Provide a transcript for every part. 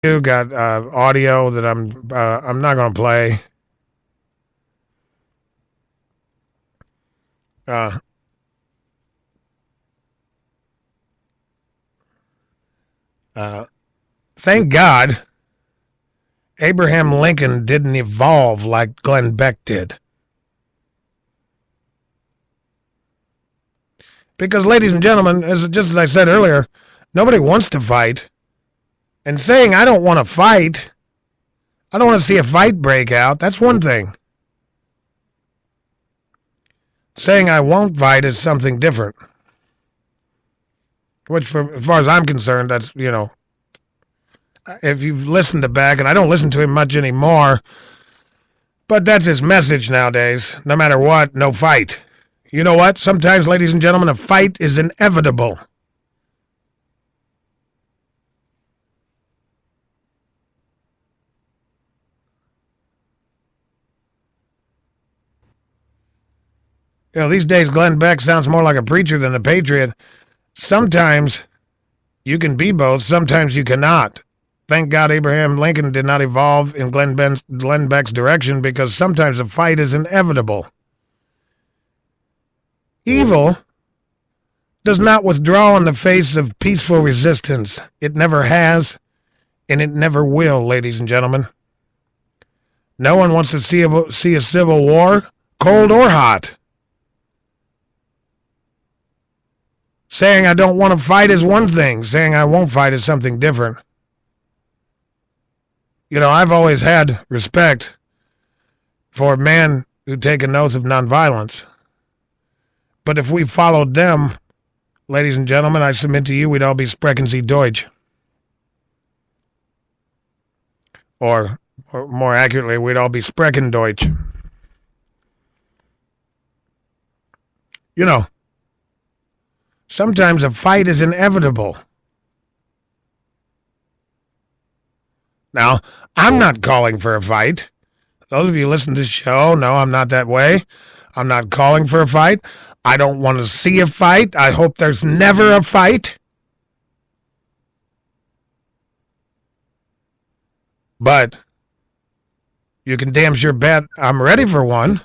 You got audio that I'm not going to play. Uh, Thank God Abraham Lincoln didn't evolve like Glenn Beck did. Because, ladies and gentlemen, just as I said earlier, nobody wants to fight. And saying I don't want to fight, I don't want to see a fight break out, that's one thing. Saying I won't fight is something different. Which, as far as I'm concerned, that's, if you've listened to Beck, and I don't listen to him much anymore, but that's his message nowadays. No matter what, no fight. You know what? Sometimes, ladies and gentlemen, a fight is inevitable. These days, Glenn Beck sounds more like a preacher than a patriot. Sometimes you can be both, sometimes you cannot. Thank God Abraham Lincoln did not evolve in Glenn Beck's direction, because sometimes a fight is inevitable. Evil does not withdraw in the face of peaceful resistance. It never has, and it never will, ladies and gentlemen. No one wants to see a civil war, cold or hot. Saying I don't want to fight is one thing. Saying I won't fight is something different. I've always had respect for men who take an oath of nonviolence. But if we followed them, ladies and gentlemen, I submit to you, we'd all be Sprechen Sie Deutsch. Or more accurately, we'd all be Sprechen Deutsch. Sometimes a fight is inevitable. Now, I'm not calling for a fight. Those of you who listen to the show know I'm not that way. I'm not calling for a fight. I don't want to see a fight. I hope there's never a fight. But you can damn sure bet I'm ready for one.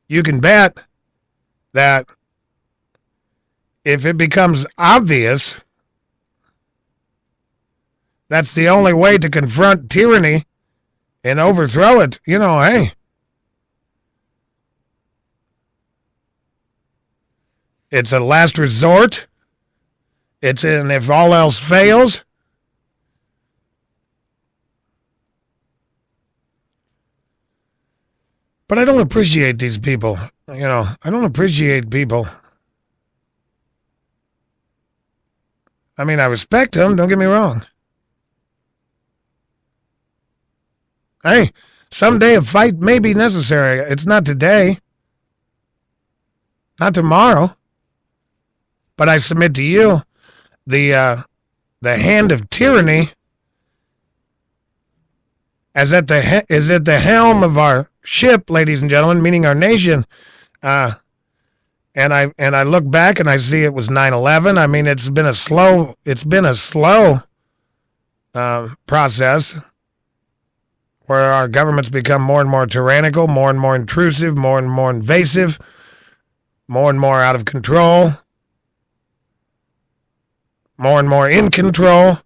You can bet that if it becomes obvious, that's the only way to confront tyranny and overthrow it. Hey. It's a last resort. It's an if all else fails. But I don't appreciate these people. I don't appreciate people. I mean, I respect them, don't get me wrong. Hey, someday a fight may be necessary. It's not today. Not tomorrow. But I submit to you, the hand of tyranny is at the helm of our ship, ladies and gentlemen, meaning our nation. And I look back and I see it was 9/11. I mean, it's been a slow process where our government's become more and more tyrannical, more and more intrusive, more and more invasive, more and more out of control, more and more in control.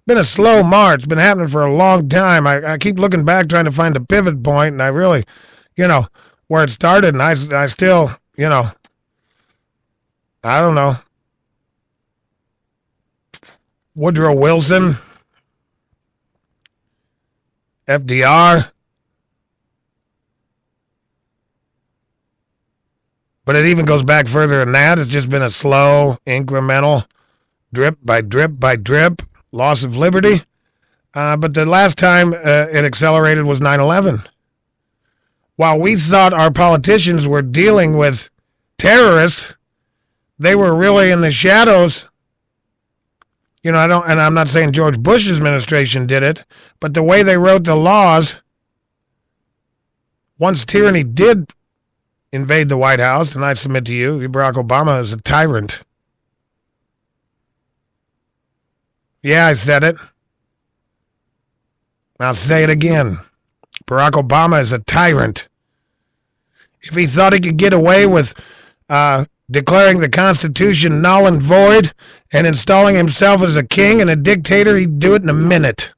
Been a slow march. Been happening for a long time. I keep looking back trying to find a pivot point, and I really, where it started, and I still, I don't know. Woodrow Wilson, FDR. But it even goes back further than that. It's just been a slow, incremental, drip by drip by drip loss of liberty. But the last time it accelerated was 9/11. While we thought our politicians were dealing with terrorists, they were really in the shadows. And I'm not saying George Bush's administration did it, but the way they wrote the laws, once tyranny did invade the White House, and I submit to you, Barack Obama is a tyrant. Yeah, I said it. I'll say it again. Barack Obama is a tyrant. If he thought he could get away with declaring the Constitution null and void and installing himself as a king and a dictator, he'd do it in a minute.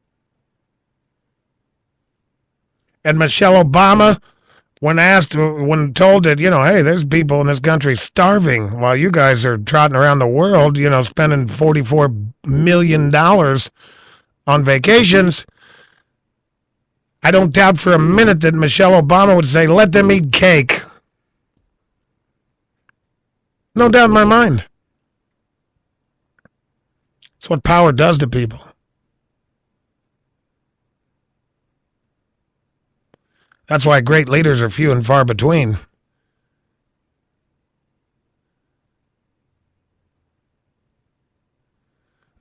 And Michelle Obama, when told that, hey, there's people in this country starving while you guys are trotting around the world, spending $44 million on vacations, I don't doubt for a minute that Michelle Obama would say, let them eat cake. No doubt in my mind. It's what power does to people. That's why great leaders are few and far between.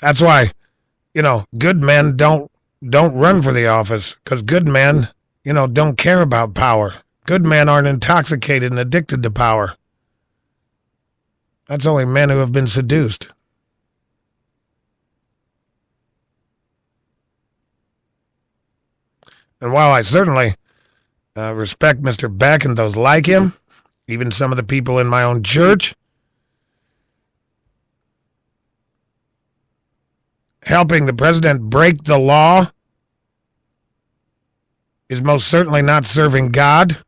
That's why, good men don't run for the office, because good men, don't care about power. Good men aren't intoxicated and addicted to power. That's only men who have been seduced. And while I certainly respect Mr. Beck and those like him, even some of the people in my own church, helping the president break the law is most certainly not serving God.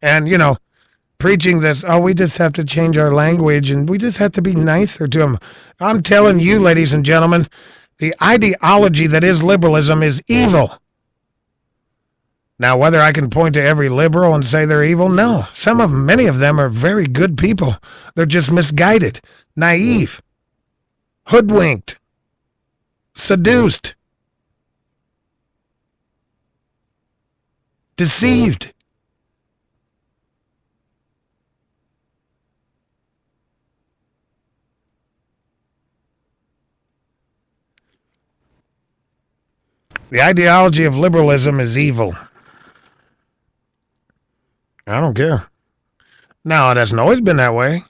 And, preaching this, we just have to change our language and we just have to be nicer to them. I'm telling you, ladies and gentlemen, the ideology that is liberalism is evil. Now, whether I can point to every liberal and say they're evil, no. Many of them are very good people. They're just misguided, naive, hoodwinked, seduced, deceived. The ideology of liberalism is evil. I don't care. Now, it hasn't always been that way.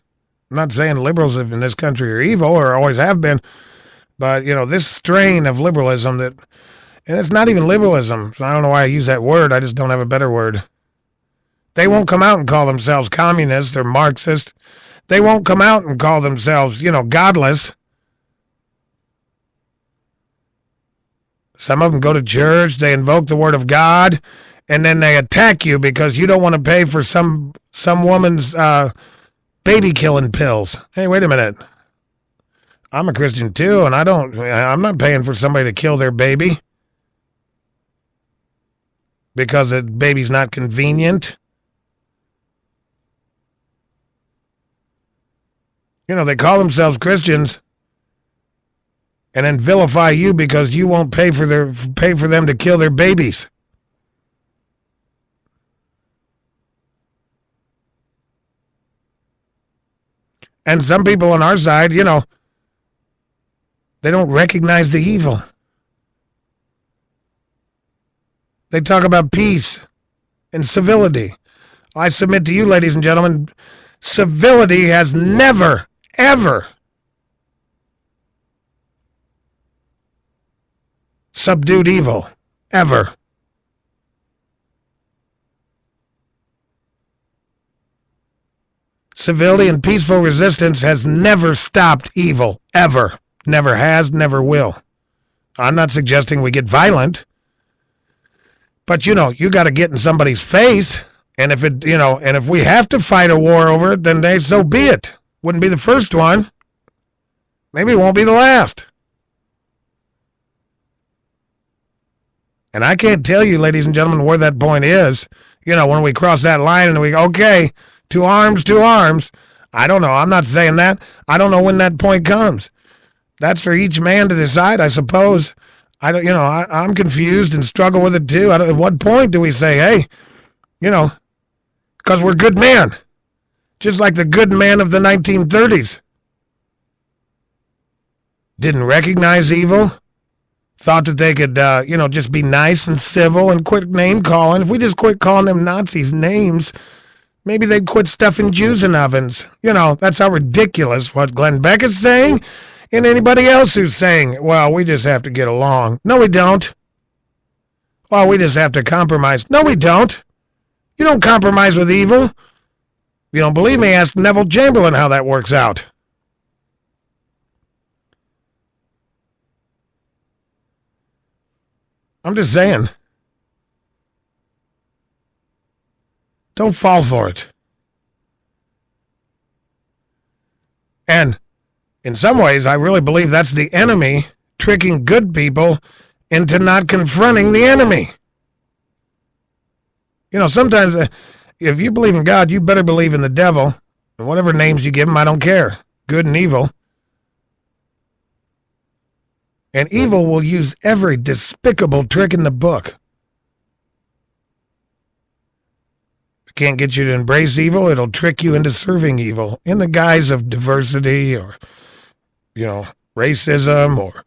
I'm not saying liberals in this country are evil or always have been, but, this strain of liberalism and it's not even liberalism. So I don't know why I use that word. I just don't have a better word. They won't come out and call themselves communist or Marxist. They won't come out and call themselves, godless. Some of them go to church, they invoke the word of God, and then they attack you because you don't want to pay for some woman's baby killing pills. Hey, wait a minute. I'm a Christian too, and I'm not paying for somebody to kill their baby because the baby's not convenient. They call themselves Christians and then vilify you because you won't pay for them to kill their babies. And some people on our side, they don't recognize the evil. They talk about peace and civility. I submit to you, ladies and gentlemen, civility has never, ever subdued evil, ever. Civility and peaceful resistance has never stopped evil, ever. Never has, never will. I'm not suggesting we get violent, but you got to get in somebody's face, and if we have to fight a war over it, then so be it. Wouldn't be the first one. Maybe it won't be the last. And I can't tell you, ladies and gentlemen, where that point is. When we cross that line and we go, okay, to arms, to arms. I don't know. I'm not saying that. I don't know when that point comes. That's for each man to decide, I suppose. I'm confused and struggle with it too. At what point do we say, hey, because we're good men, just like the good men of the 1930s didn't recognize evil, thought that they could, just be nice and civil and quit name calling. If we just quit calling them Nazis names, maybe they'd quit stuffing Jews in ovens. That's how ridiculous what Glenn Beck is saying, and anybody else who's saying, well, we just have to get along. No, we don't. Well, we just have to compromise. No, we don't. You don't compromise with evil. If you don't believe me, ask Neville Chamberlain how that works out. I'm just saying. Don't fall for it. And in some ways, I really believe that's the enemy tricking good people into not confronting the enemy. Sometimes if you believe in God, you better believe in the devil. And whatever names you give him, I don't care. Good and evil. And evil will use every despicable trick in the book. It can't get you to embrace evil. It'll trick you into serving evil in the guise of diversity or, racism or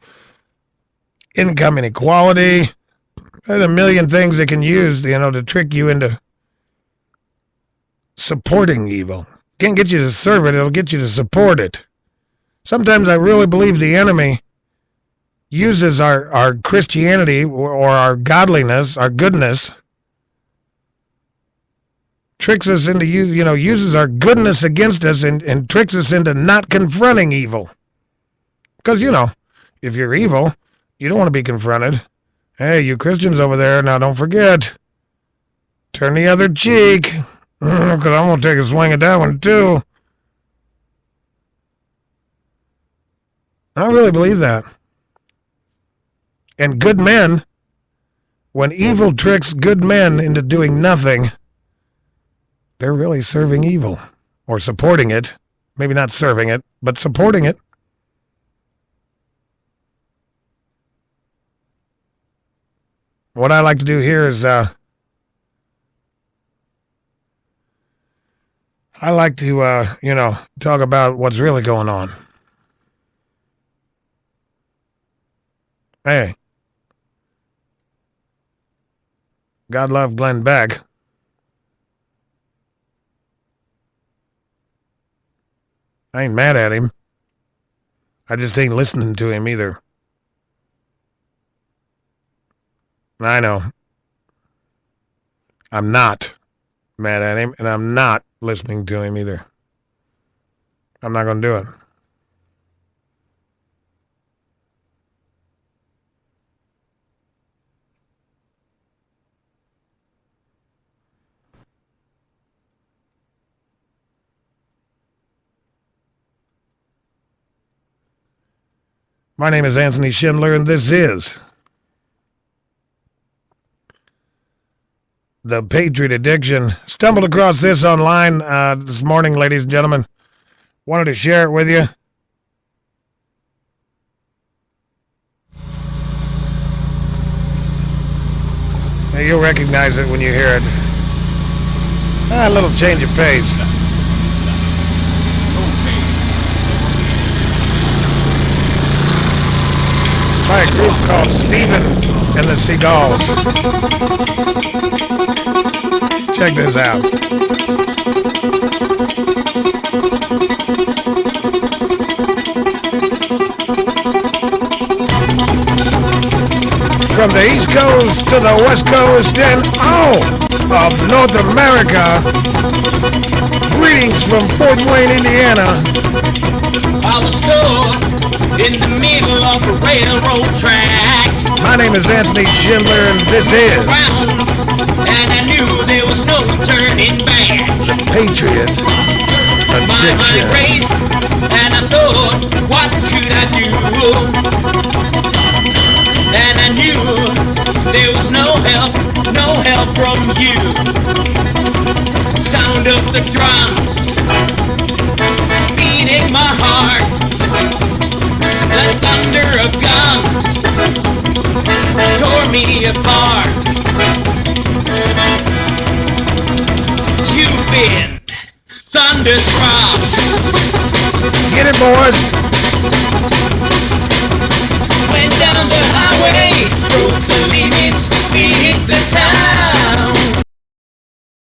income inequality. There's a million things it can use, to trick you into supporting evil. Can't get you to serve it. It'll get you to support it. Sometimes I really believe the enemy uses our Christianity or our godliness, our goodness, tricks us into, uses our goodness against us and tricks us into not confronting evil. Because, if you're evil, you don't want to be confronted. Hey, you Christians over there, now don't forget, turn the other cheek, because I'm going to take a swing at that one too. I really believe that. And good men, when evil tricks good men into doing nothing, they're really serving evil or supporting it. Maybe not serving it, but supporting it. What I like to do here is I like to, talk about what's really going on. Hey. God love Glenn Beck. I ain't mad at him. I just ain't listening to him either. I know. I'm not mad at him, and I'm not listening to him either. I'm not going to do it. My name is Anthony Schindler, and this is the Patriot Addiction. Stumbled across this online this morning, ladies and gentlemen. Wanted to share it with you. Now, you'll recognize it when you hear it. A little change of pace. By a group called Stephen and the Seagulls. Check this out. From the East Coast to the West Coast and all of North America, greetings from Fort Wayne, Indiana. I was stuck in the middle of a railroad track. My name is Anthony Schindler, and this is and I knew there was no turning back. the Patriot My mind Addiction. raced, and I thought, what could I do? And I knew there was no help from you. Sound of the drums beating my heart. The thunder of guns tore me apart. You've been thunderstruck. Get it, boys. Went down the highway Brooklyn